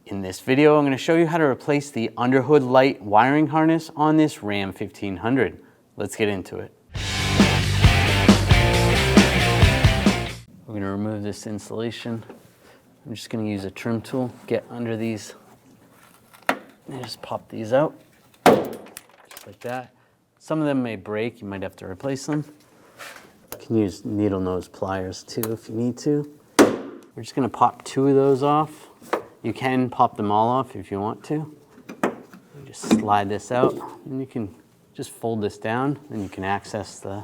In this video, I'm going to show you how to replace the underhood light wiring harness on this Ram 1500. Let's get into it. We're going to remove this insulation. I'm just going to use a trim tool, get under these, and just pop these out, just like that. Some of them may break, you might have to replace them. You can use needle nose pliers too if you need to. We're just going to pop 2 of those off. You can pop them all off if you want to. You just slide this out, and you can just fold this down, and you can access the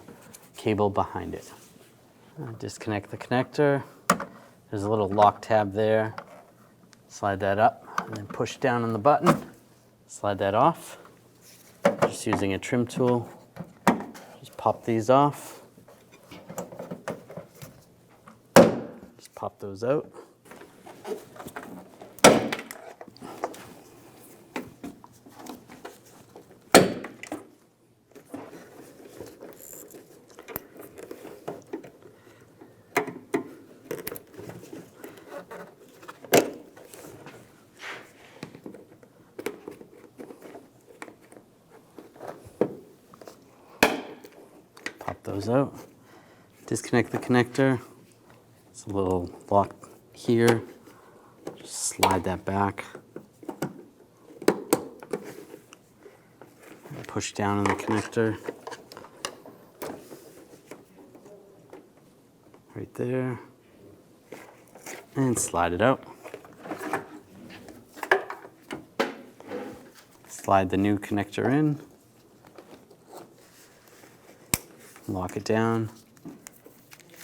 cable behind it. Disconnect the connector. There's a little lock tab there. Slide that up, and then push down on the button. Slide that off. Just using a trim tool. Just pop these off. Just pop those out. Pop those out. Disconnect the connector. It's a little lock here. Just slide that back. Push down on the connector. Right there. And slide it out. Slide the new connector in. Lock it down,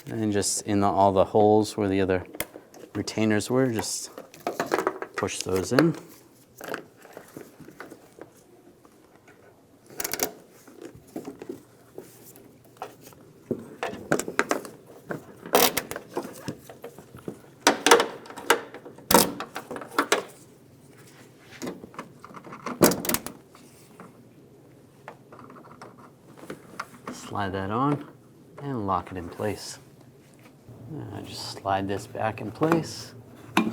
and just in all the holes where the other retainers were, just push those in. Slide that on and lock it in place. Just slide this back in place,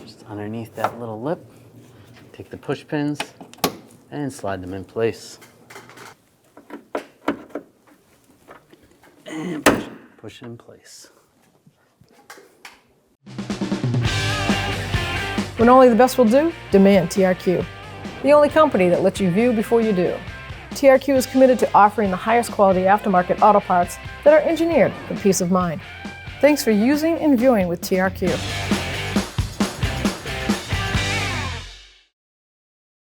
just underneath that little lip. Take the push pins and slide them in place. And push it in place. When only the best will do, demand TRQ. The only company that lets you view before you do. TRQ is committed to offering the highest quality aftermarket auto parts that are engineered for peace of mind. Thanks for using and viewing with TRQ.